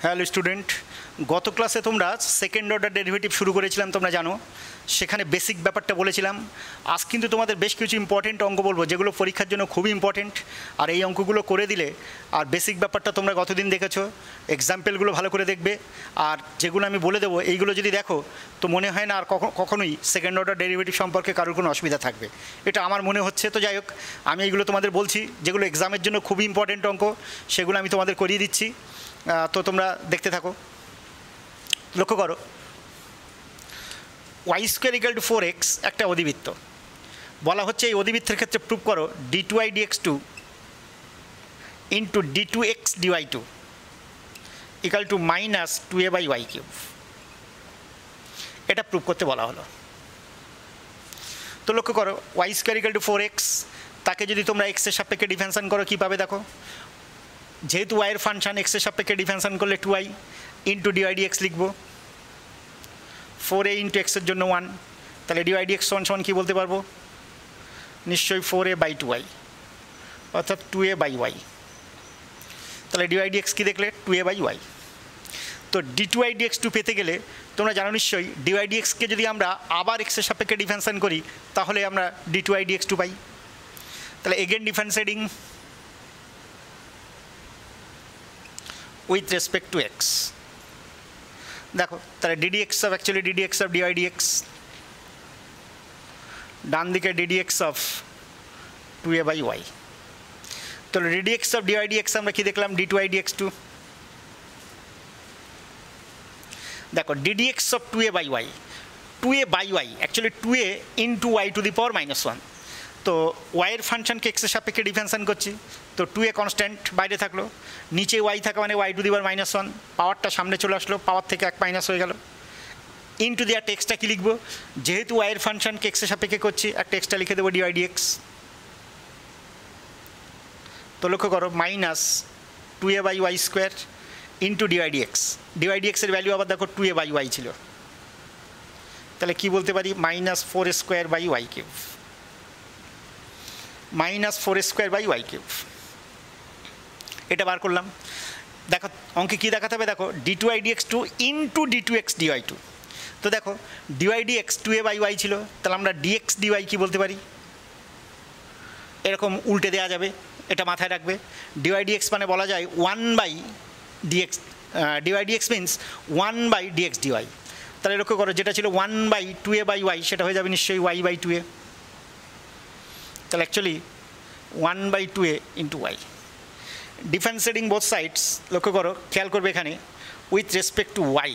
Hello student, গত ক্লাসে তোমরা সেকেন্ড অর্ডার ডেরিভেটিভ শুরু করেছিলাম, তোমরা জানো। সেখানে বেসিক ব্যাপারটা বলেছিলাম। আজ কিন্তু তোমাদের বেশ কিছু ইম্পর্টেন্ট অঙ্ক বলবো, যেগুলো পরীক্ষার জন্য খুবই ইম্পর্টেন্ট। আর এই অঙ্কগুলো করে দিলে, আর বেসিক ব্যাপারটা তোমরা গতদিন দেখেছো, এক্সাম্পলগুলো ভালো করে দেখবে। আর যেগুলো আমি বলে দেবো, এইগুলো যদি দেখো তো মনে হয় না আর কখনোই সেকেন্ড অর্ডার ডেরিভেটিভ সম্পর্কে কারোর কোনো অসুবিধা থাকবে, এটা আমার মনে হচ্ছে। তো যাই হোক, আমি এইগুলো তোমাদের বলছি, যেগুলো এক্সামের জন্য খুবই ইম্পর্টেন্ট অঙ্ক, সেগুলো আমি তোমাদের করিয়ে দিচ্ছি। তো তোমরা দেখতে থাকো। লক্ষ্য করো, Y square equal to 4x একটা অধিবৃত্ত। বলা হচ্ছে এই অধিবৃত্তের ক্ষেত্রে প্রুভ করো d2y dx2 into d2x dy2 equal to minus 2a/y3। এটা প্রুভ করতে বলা হলো। তো লক্ষ্য করো, Y square equal to 4x, তাকে যদি তোমরা x এর সাপেক্ষে ডিফারেন্সিয়েশন করো, কী পাবে দেখো। যেহেতু y এর ফাংশন, x এর সাপেক্ষে ডিফারেন্সিয়েশন করলে 2y ইন্টু dy dx লিখবো। 4a ইন্টু x এর জন্য 1, তাহলে dy dx সমান কী বলতে পারবো? নিশ্চয়ই 4a/2y, অর্থাৎ 2a/y। তাহলে dy dx কী দেখলে? 2a/y। তো d2y dx2 পেতে গেলে তোমরা জানো নিশ্চয়ই, dy dx-কে যদি আমরা আবার x এর সাপেক্ষে ডিফারেন্সিয়েশন করি, তাহলে আমরা d2y dx2 পাই। তাহলে again differentiating with respect two x। দেখো, তাহলে ddx of actually ddx of dy dx, ডান দিকে ddx অফ 2a/y। তাহলে ddx অফ dy dx আমরা কি দেখলাম? d2y dx2। দেখো, ddx of 2a/y, 2a/y actually 2a into y to the power -1। তো y এর ফাংশনকে x এর সাপেক্ষে ডিফারেন্সিয়েশন করছি, তো 2a কনস্ট্যান্ট বাইরে থাকলো, নিচে y থাকা মানে y টু দি পাওয়ার -1, পাওয়ারটা সামনে চলে আসলো, পাওয়ার থেকে 1 মাইনাস হয়ে গেল। ইন্টু দিয়ে একটা এক্সট্রা কী লিখবো? যেহেতু y এর ফাংশনকে x এর সাপেক্ষে করছি, একটা এক্সট্রা লিখে দেবো dy dx। তো লক্ষ্য করো, minus 2a/y² into dy dx। dy dx এর ভ্যালু আবার দেখো 2a/y ছিল, তাহলে কি বলতে পারি? Minus 4a²/y3, minus 4a²/y3। এটা বার করলাম। দেখো অঙ্কে কী দেখাতে হবে? দেখো, d2y dx2 into d2x dy2। তো দেখো, dy dx 2a/y ছিল, তাহলে আমরা dx dy কী বলতে পারি? এরকম উল্টে দেওয়া যাবে, এটা মাথায় রাখবে। dy dx মানে বলা যায় 1/dx, dy dx means 1/dx dy। তাহলে লক্ষ্য করো, যেটা ছিল 1/2a/y, সেটা হয়ে যাবে নিশ্চয়ই y/2a। তাহলে actually 1/2a into y। Differentiating both sides, লক্ষ্য করো, খেয়াল করবে এখানে উইথ রেসপেক্ট টু y,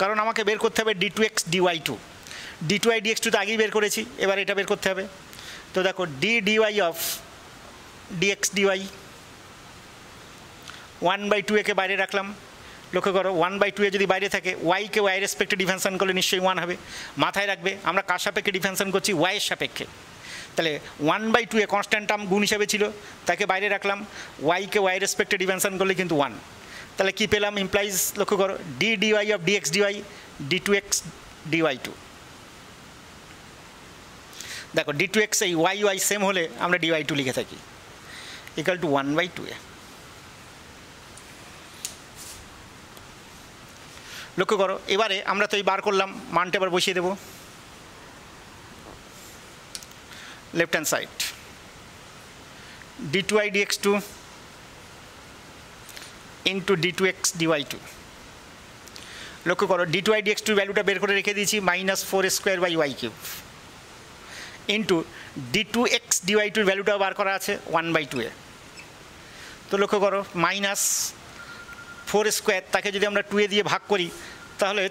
কারণ আমাকে বের করতে হবে d2x dy2। d2y dx2 তো আগেই বের করেছি, এবার এটা বের করতে হবে। তো দেখো, dy অফ dx dy, 1/2a-কে বাইরে রাখলাম। লক্ষ্য করো, 1/2a যদি বাইরে থাকে, y-কে y রেসপেক্টে ডিফারেন্সিয়েশন করলে নিশ্চয়ই 1 হবে। মাথায় রাখবে, আমরা কার সাপেক্ষে ডিফারেন্সিয়েশন করছি? y এর সাপেক্ষে। তাহলে 1/2a কনস্ট্যান্ট টার্ম গুণ হিসাবে ছিল, তাকে বাইরে রাখলাম, y-কে y রেসপেক্টে ডিফারেন্সিয়েশন করলে কিন্তু 1। তাহলে কী পেলাম? ইমপ্লাইজ, লক্ষ্য করো, dy of dx dy d2x dy2। দেখো, d2x এই y সেম হলে আমরা dy2 লিখে থাকি, ইকুয়াল টু 1/2a। লক্ষ্য করো, এবারে আমরা তো এই বার করলাম, মানটা এবার বসিয়ে দেবো left hand side. d2y dx2 into d2x dy2। লক্ষ্য করো, d2y dx2 ভ্যালুটা বের করে রেখে দিয়েছি, minus 4a²/y3 into d2x dy2 ভ্যালুটাও বার করা আছে 1/2a। তো লক্ষ্য করো, মাইনাস 4² তাকে যদি আমরা 2a দিয়ে ভাগ করি, তাহলে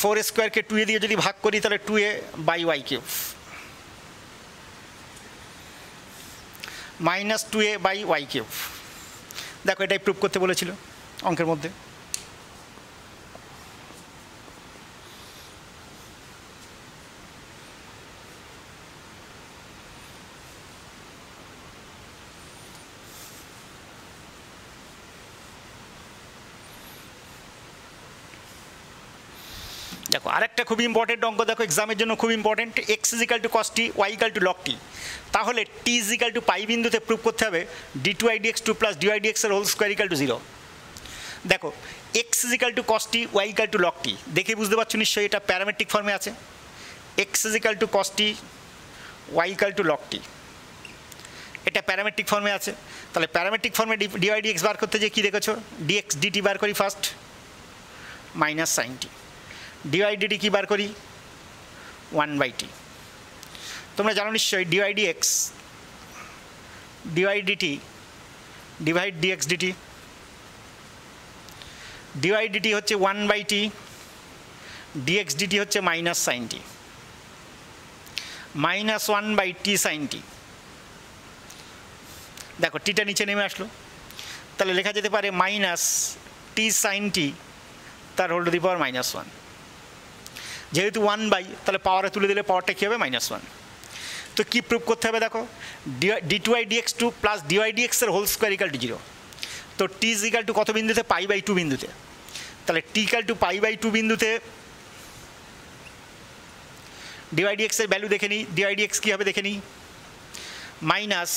4²-কে 2a দিয়ে যদি ভাগ করি, তাহলে 2a/y3 মাইনাস 2a/y3। দেখো, এটাই প্রুভ করতে বলেছিল অঙ্কের মধ্যে। দেখো আরেকটা খুব ইম্পর্টেন্ট অঙ্ক, দেখো এক্সামের জন্য খুব important, x equal to cos t, y equal to log t. তাহলে টি ইজিক্যাল টু পাই বিন্দুতে প্রুভ করতে হবে d two y d x two plus d y d x এর হোল স্কোয়ার ইজিক্যাল টু 0। দেখো x equal to cos t, y equal to log t, দেখে বুঝতে পারছো নিশ্চয়ই এটা প্যারামেট্রিক ফর্মে আছে। X equal to cos t, y equal to log টি, এটা প্যারামেট্রিক ফর্মে আছে। তাহলে প্যারামেট্রিক ফর্মে ডিওয়াই ডিএক্স বার করতে যে কী দেখেছো, ডিএক্স ডিটি বার করি first, minus sine t, dy dt কী বার করি 1/t। তোমরা জানো নিশ্চয়ই dy dx dy dt divide dx dt, dy dt হচ্ছে 1/t, ডিএক্স ডিটি হচ্ছে minus sine t, minus 1/t sine t. দেখো টিটা নিচে নেমে আসলো, তাহলে লেখা যেতে পারে মাইনাস টি সাইন টি তার হোল টু দি পাওয়ার -1। যেহেতু 1/, তাহলে পাওয়ারে তুলে দিলে পাওয়ারটা কী হবে -1। তো কী প্রুভ করতে হবে দেখো, d two I dx two plus dy dx এর হোল স্কোয়ার ইকাল টু 0। তো টি ইজ ইকাল টু কত বিন্দুতে, π/2 বিন্দুতে। তাহলে টি ইকাল টু π/2 বিন্দুতে ডিওয়াই ডিএক্স এর ভ্যালু দেখে নিই, ডিওয়াই ডিএক্স কী হবে দেখে নিই, মাইনাস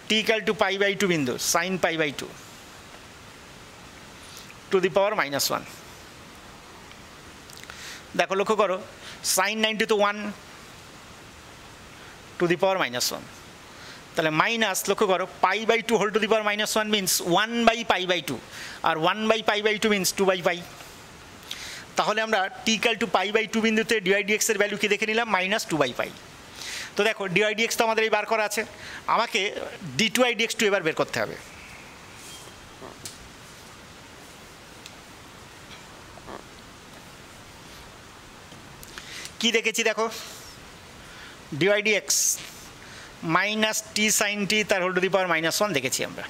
টি ইকাল টু π/2 বিন্দু সাইন π/2 টু দি পাওয়ার -1। দেখো লক্ষ্য করো, সাইন 90 তো 1 টু দি পাওয়ার -1, তাহলে মাইনাস লক্ষ্য করো π/2 whole to the power -1 means 1/π/2, আর 1/π/2 মিনস 2/π। তাহলে আমরা টি ইকাল টু π/2 বিন্দুতে ডিওয়াই ডিএক্স এর ভ্যালু কি দেখে নিলাম, -2/π। তো দেখো ডিওয়াই ডিএক্স তো আমাদের এই বার করা আছে, আমাকে d two I dx two এবার বের করতে হবে। কি দেখেছি দেখো, dy dx minus t sine t তার হোল টু দি পাওয়ার -1 দেখেছি আমরা।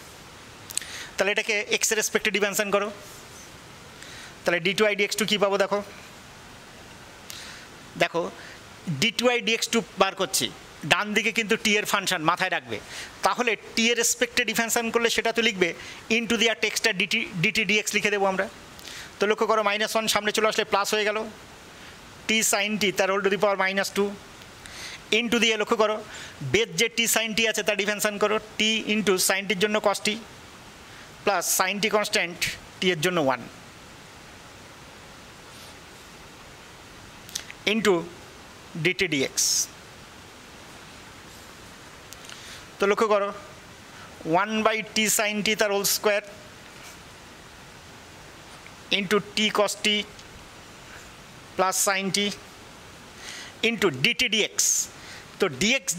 তাহলে এটাকে এক্স এর রেসপেক্টে ডিফারেন্সিয়েশন করো, তাহলে d two I dx two কী পাবো দেখো, দেখো d two I dx two বার করছি, ডান দিকে কিন্তু টি এর ফাংশন মাথায় রাখবে, তাহলে টি এর রেসপেক্টে ডিফারেন্সিয়েশন করলে সেটা তো লিখবে ইনটু দি আর টেক্সটটা ডিটি ডিএক্স লিখে দেবো আমরা। তো লক্ষ্য করো -1 সামনে চলে আসলে প্লাস হয়ে গেল, টি সাইন টি তার whole to the power -2 into দিয়ে লক্ষ্য করো বেদ যে টি সাইন টি আছে তার ডিফারেন্সিয়েশন করো, টি ইন্টু সাইন টির জন্য কস টি প্লাস সাইন টি কনস্ট্যান্ট টি এর জন্য 1 ইন্টু ডিটি ডিএক্স। তো লক্ষ্য করো 1/t সাইন টি তার হোল স্কোয়ার ইন্টু টি কস টি প্লাস সাইন টি ইন্টু ডিটি ডিএক্স। তো ডিএক্স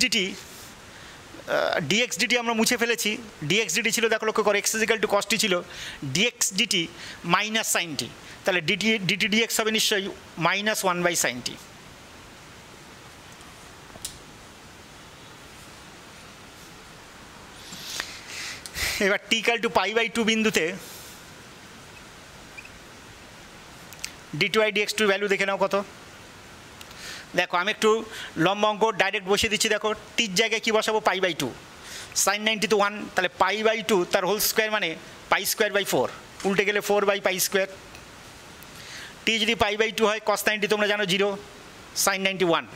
ডিটি আমরা মুছে ফেলেছি, ডিএক্স ডিটি ছিল দেখো লক্ষ্য করো এক্স ইজিক্যাল টু কস টি ছিল, ডিএক্স ডিটি মাইনাস সাইন টি, তাহলে ডিটি ডিএক্স হবে নিশ্চয়ই -1/sin টি। এবার টি ইকাল টু π/2 বিন্দুতে d two I dx two value দেখে নাও কত। দেখো আমি একটু লম্বা অঙ্ক ডাইরেক্ট বসিয়ে দিচ্ছি, দেখো টির জায়গায় কী বসাবো, π/2, সাইন 90 তো 1, তাহলে π/2 তার হোল স্কোয়ার মানে π²/4, উল্টে গেলে 4/π²। টি যদি π/2 হয় cos 90 তোমরা জানো 0, সাইন 91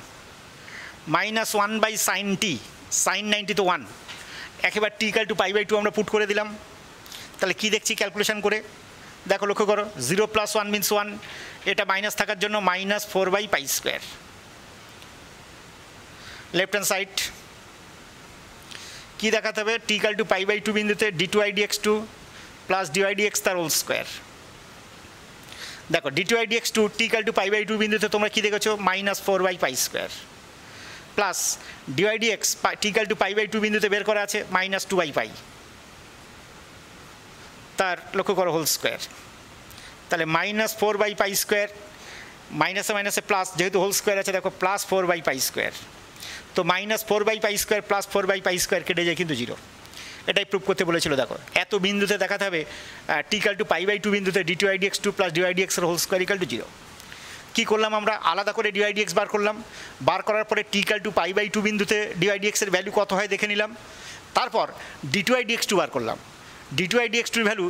-1/sin টি, সাইন 90 তো 1, একেবারে টি ইকাল টু π/2 আমরা পুট করে দিলাম। তাহলে কি দেখছি ক্যালকুলেশন করে দেখো লক্ষ্য করো 0 + 1 মিনস 1, এটা মাইনাস থাকার জন্য -4/π²। লেফট হ্যান্ড সাইড কী দেখাতে হবে, টি ইকাল টু π/2 বিন্দুতে d two I dx two plus dy dx তার হোল স্কোয়ার। দেখো d two I dx two t equal to π/2 বিন্দুতে তোমরা কী দেখেছো, -4/π² plus dy dx t equal to π/2 বিন্দুতে বের করা আছে -2/π, তার লক্ষ্য করো হোল স্কোয়ার। তাহলে -4/π², মাইনাসে মাইনাসে প্লাস, যেহেতু হোল স্কোয়ার আছে দেখো +4/π², তো -4/π² প্লাস 4/π² কেটে যায় কিন্তু 0। এটাই প্রুভ করতে বলেছিল। দেখো এত বিন্দুতে দেখাতে হবে টি ইকাল টু π/2 বিন্দুতে d two I dx two plus dy dx এর হোল স্কোয়ার ইকাল টু 0। কী করলাম আমরা, আলাদা করে ডিওয়াই ডিএক্স বার করলাম, বার করার পরে টি ইকাল টু π/2 বিন্দুতে ডিওয়াই ডিএক্স এর ভ্যালু কত হয় দেখে নিলাম, তারপর d two I dx two বার করলাম, ডি টু আই ডিএক্স টুর value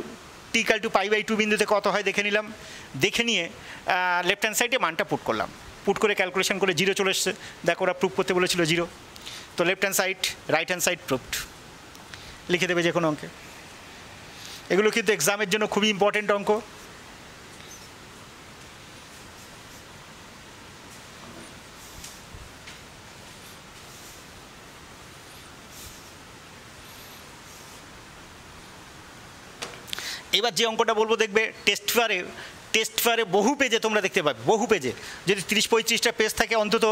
t equal to pi by 2 বিন্দুতে কত হয় দেখে নিলাম, দেখে নিয়ে লেফট হ্যান্ড সাইডে মানটা পুট করলাম, পুট করে ক্যালকুলেশন করে 0 চলে এসছে। দেখো ওরা প্রুফ করতে বলেছিল 0, তো left hand side right hand side proofed লিখে দেবে যে কোনো অঙ্কে। এগুলো কিন্তু এক্সামের জন্য খুবই ইম্পর্টেন্ট অঙ্ক। এবার যে অঙ্কটা বলবো দেখবে টেস্ট পেয়ারে বহু পেজে তোমরা দেখতে পাবে, বহু পেজে যদি 30-35টা পেজ থাকে অন্তত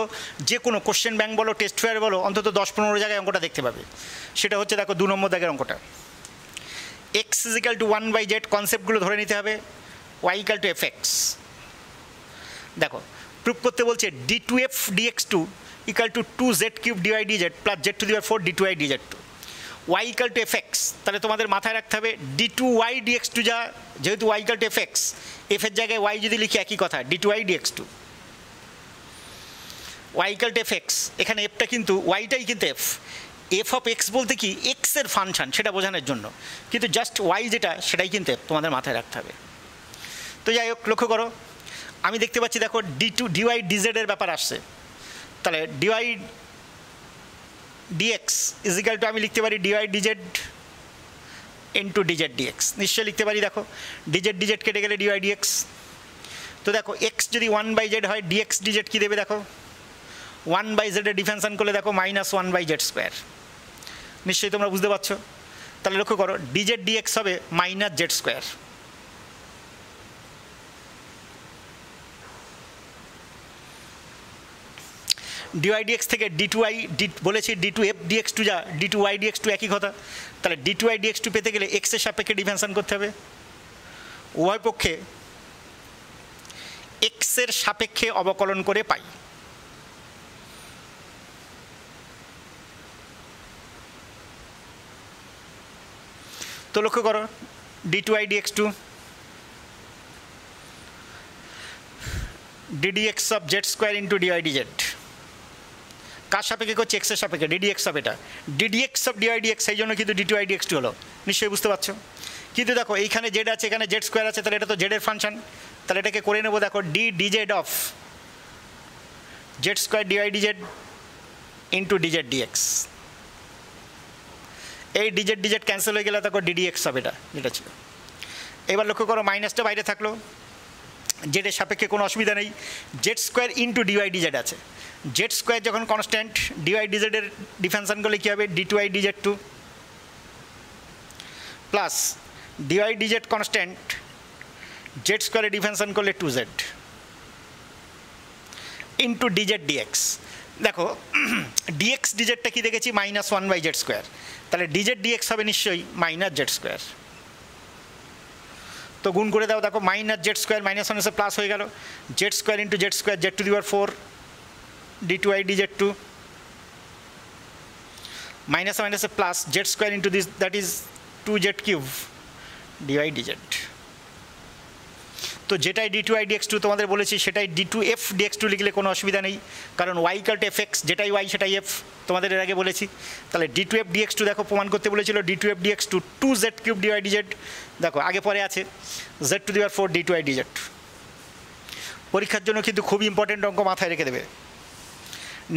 যে কোনো কোশ্চেন ব্যাংক বলো টেস্ট পেয়ার বলো অন্তত 10-15 জায়গায় অঙ্কটা দেখতে পাবে। সেটা হচ্ছে দেখো 2 নম্বর দাগের অঙ্কটা, x ইজিক্যাল টু 1/z কনসেপ্টগুলো ধরে নিতে হবে, y ইকাল টু fx। দেখো প্রুফ করতে বলছে d2f dx2 equal to 2z³ dy dz plus z⁴ d2y dz2, y equal to fx। তাহলে তোমাদের মাথায় রাখতে হবে d2y dx2 যা, যেহেতু y equal to fx, f এর জায়গায় y যদি লিখি একই কথা d2y dx2, y equal to fx। এখানে fটা কিন্তু yটাই কিন্তু f অফ x বলতে কি x এর ফাংশন সেটা বোঝানোর জন্য, কিন্তু জাস্ট y যেটা সেটাই কিন্তু f তোমাদের মাথায় রাখতে হবে। তো যাই হোক লক্ষ্য করো আমি দেখতে পাচ্ছি দেখো d2 dy dz এর ব্যাপার আসছে, তাহলে dy dx is equal to আমি লিখতে পারি dy dz into dz dx, নিশ্চয়ই লিখতে পারি। দেখো dz dz কেটে গেলে dy dx, তো দেখো x যদি 1/z হয় dx dz কী দেবে দেখো 1/z এর ডিফারেন্সিয়েশন করলে দেখো -1/z², নিশ্চয়ই তোমরা বুঝতে পারছো। তাহলে লক্ষ্য করো dz dx হবে -z²। dy dx থেকে d2y বলেছি d2f dx2 যা d2y dx2 একই কথা, তাহলে d2y dx2 পেতে গেলে x এর সাপেক্ষে ডিফারেন্সিয়েশন করতে হবে, উভয় পক্ষে x এর সাপেক্ষে অবকলন করে পাই। তো লক্ষ্য করো d2y dx2 ddx of z² into dy dz কার সাপেক্ষে করছে x এর সাপেক্ষে ddx অফ এটা ddx অফ dy dx, সেই জন্য কিন্তু d2y dx2 হলো, নিশ্চয়ই বুঝতে পারছো। কিন্তু দেখো এইখানে z আছে এখানে z² আছে, তাহলে এটা তো z এর ফাংশন, তাহলে এটাকে করে নেবো দেখো d dz of z² dy dz into dz dx, এই dz dz ক্যান্সেল হয়ে গেলে দেখো ddx হবে এটা যেটা ছিল। এবার লক্ষ্য করো মাইনাসটা বাইরে থাকলো, জেডের সাপেক্ষে কোনো অসুবিধা নেই, z² ইন্টু dy dz আছে, z² যখন কনস্ট্যান্ট dy dz এর ডিফারেন্সিয়েশন করলে কী হবে d2y dz2 plus dy dz constant z² এর ডিফারেন্সিয়েশন করলে 2z ইন্টু dz dx। দেখো dx dz-টা কি দেখেছি -1/z², তাহলে dz dx হবে নিশ্চয়ই -z²। তো গুণ করে দাও দেখো -z² -1 এসে প্লাস হয়ে গেল, z² into z² z⁴ d2y dz2 minus plus z² into this that is 2z³ dy dz। তো যেটাই d2y dx2 তোমাদের বলেছি সেটাই d2f dx2 লিখলে কোনো অসুবিধা নেই, কারণ y ইকাল টু fx, যেটাই y সেটাই f তোমাদের এর আগে বলেছি। তাহলে d2f dx2 দেখো প্রমাণ করতে বলেছিল d2f dx2 2z³ dy dz, দেখো আগে পরে আছে z⁴ d2y dz। পরীক্ষার জন্য কিন্তু খুব ইম্পর্টেন্ট অঙ্ক, মাথায় রেখে দেবে।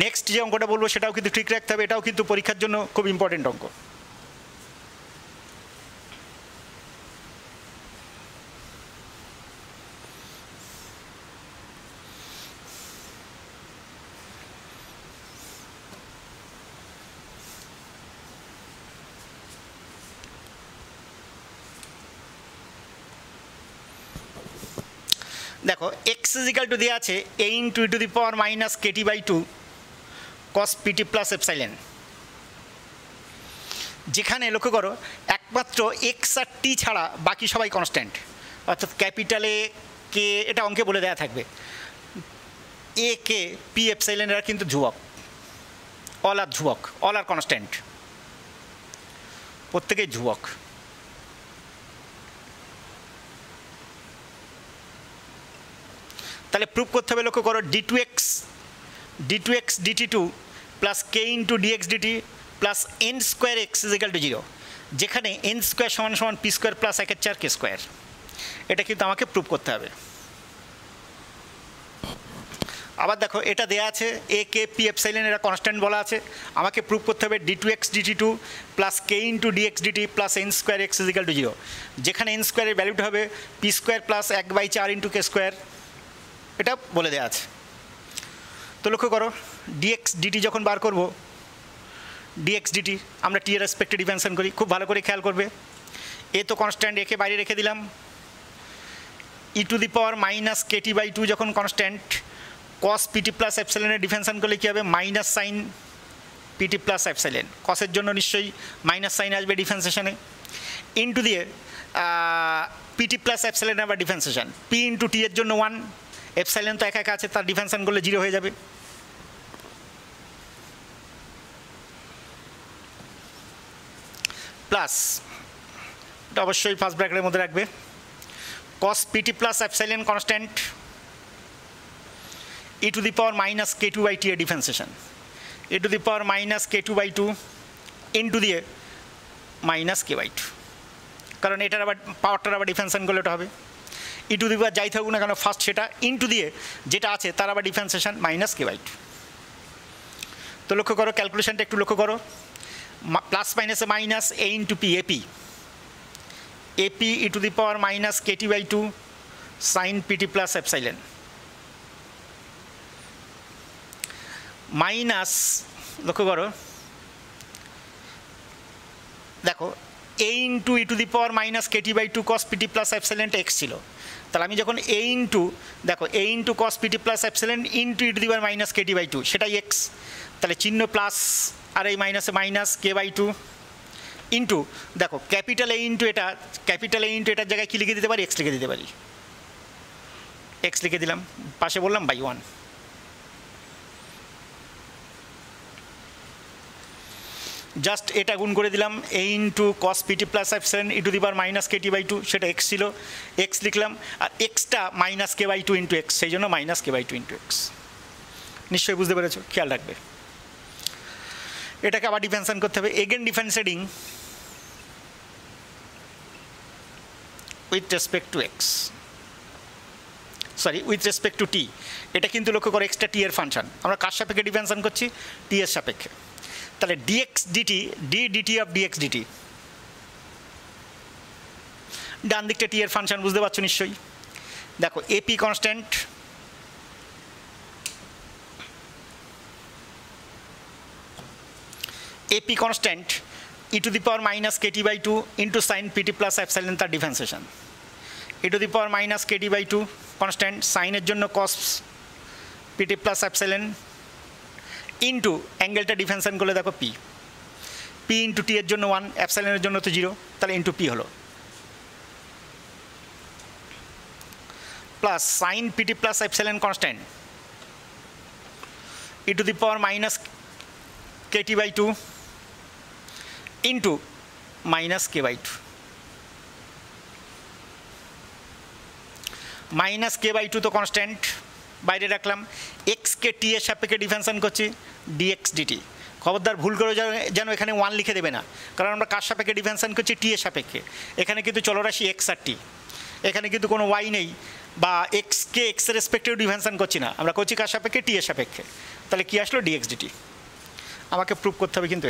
নেক্সট যে অঙ্কটা বলবো সেটাও কিন্তু ঠিক রাখতে হবে, এটাও কিন্তু পরীক্ষার জন্য খুব ইম্পর্টেন্ট অঙ্ক। দেখো x ইজিক্যাল টু দেওয়া আছে a into e two the power minus kt/2 cos pt plus epsilon, যেখানে লক্ষ্য করো একমাত্র x আর t ছাড়া বাকি সবাই কনস্ট্যান্ট, অর্থাৎ ক্যাপিটালে কে এটা অঙ্কে বলে দেওয়া থাকবে, a কে p এপসাইলেন এরা কিন্তু ধ্রুবক, অল আর ধ্রুবক, অল আর কনস্ট্যান্ট, প্রত্যেকেই ধ্রুবক। তাহলে প্রুফ করতে হবে, লক্ষ্য করো d2x dt2 plus k into dx dt plus n² x equal to 0। যেখানে এন স্কোয়ার সমান সমান p square plus 1/4 k square. এটা কিন্তু আমাকে প্রুভ করতে হবে। আবার দেখো এটা দেয়া আছে এ কে পি এপসাইলন, এরা কনস্ট্যান্ট বলা আছে, আমাকে প্রুভ করতে হবে d2x dt2 plus k into dx dt plus n square x equal to 0, যেখানে এন স্কোয়ারের ভ্যালুটা হবে p square plus 1/4 into k square. এটা বলে দেওয়া আছে। তো লক্ষ্য করো dx dt যখন বার করব, dx dt আমরা টি এর রেসপেক্টে ডিফারেন্সিয়েশন করি, খুব ভালো করে খেয়াল করবে। এ তো কনস্ট্যান্ট, একে বাইরে রেখে দিলাম। E to the power minus kt by 2 যখন কনস্ট্যান্ট, কস পিটি প্লাস এপসাইলনের ডিফারেন্সিয়েশন করলে কী হবে, minus sine pt plus epsilon. কসের জন্য নিশ্চয়ই মাইনাস সাইন আসবে ডিফারেন্সিয়েশনে, ইন্টু দিয়ে পিটি প্লাস এপসাইলন আবার ডিফারেন্সিয়েশন, পি ইন্টু টি এর জন্য 1, এপসাইলন তো একা একা আছে, তার ডিফারেন্সিয়েশন করলে 0 হয়ে যাবে। প্লাস এটা অবশ্যই ফার্স্ট ব্র্যাকেটের মধ্যে রাখবে, cos pt plus epsilon constant, e to the power minus k2 by t এর differentiation, e to the power minus k2 by 2 into দিয়ে মাইনাস কে বাই 2, কারণ এটার আবার পাওয়ারটার আবার ডিফারেন্সিয়েশন করলে এটা হবে ই টু দি পাওয়ার যাই থাকুক না কেন ফার্স্ট সেটা ইন্টু দিয়ে যেটা আছে তার আবার ডিফারেন্সিয়েশন মাইনাস কে বাই 2। তো লক্ষ্য করো ক্যালকুলেশনটা একটু লক্ষ্য করো, প্লাস মাইনাসে minus a into p, ap ap e to the power minus kt by 2 sine pt plus epsilon minus, লক্ষ্য করো দেখো a into e to the power minus kt by 2 cos pt plus এপসাইলনটা x ছিল, তাহলে আমি যখন a into দেখো a into cos pt plus epsilon into e to the power minus kt by 2 সেটাই এক্স, তাহলে চিহ্ন প্লাস আর এই মাইনাসে মাইনাস কে বাই 2 ইন্টু দেখো ক্যাপিটাল এ ইন্টু এটা, ক্যাপিটাল এ ইন্টু এটার জায়গায় কী লিখে দিতে পারি, এক্স লিখে দিতে পারি, এক্স লিখে দিলাম, পাশে বললাম বাই 1। জাস্ট এটা গুণ করে দিলাম a into cos pt plus epsilon e to the power minus kt by 2, সেটা এক্স ছিল, এক্স লিখলাম, আর এক্সটা minus k by 2 into x, সেই জন্য minus k by 2 into x. নিশ্চয়ই বুঝতে পেরেছো, খেয়াল রাখবে। এটাকে আবার ডিফারেন্সিয়েশন করতে হবে, again differentiating with respect to x, sorry with respect to t. এটা কিন্তু লক্ষ্য করে এক্সটা টি এর ফাংশন, আমরা কার সাপেক্ষে ডিফারেন্সিয়েশন করছি, টি এর সাপেক্ষে। তাহলে dx dt d dt of dx dt, ডান দিকটা টি এর ফাংশন, বুঝতে পারছো নিশ্চয়ই। দেখো ap constant, ap constant e to the power minus kt by 2 into sine pt plus epsilon তার differentiation, e to the power minus kt by 2 constant, সাইনের জন্য cos pt plus epsilon into অ্যাঙ্গেলটা differentiation করলে দেখো P, P into t এর জন্য 1, এপসাইলনের জন্য তো 0, তাহলে ইন্টু পি হলো, plus sine pt plus epsilon constant e to the power minus kt by 2 into minus k by 2, minus k by 2 তো কনস্ট্যান্ট বাইরে রাখলাম, এক্সকে টি এর সাপেক্ষে ডিফারেন্সিয়েশন করছি ডিএক্স ডিটি। খবরদার ভুল করে যেন এখানে 1 লিখে দেবে না, কারণ আমরা কার সাপেক্ষে ডিফারেন্সিয়েশন করছি, টি এর সাপেক্ষে। এখানে কিন্তু চলরাশি এক্স আর টি, এখানে কিন্তু কোনো ওয়াই নেই, বা এক্সকে এক্সের রেসপেক্টেও ডিফারেন্সিয়েশন করছি না, আমরা করছি কার সাপেক্ষে, টি এর সাপেক্ষে। তাহলে কী আসলো, ডিএক্স ডিটি। আমাকে প্রুভ করতে হবে কিন্তু।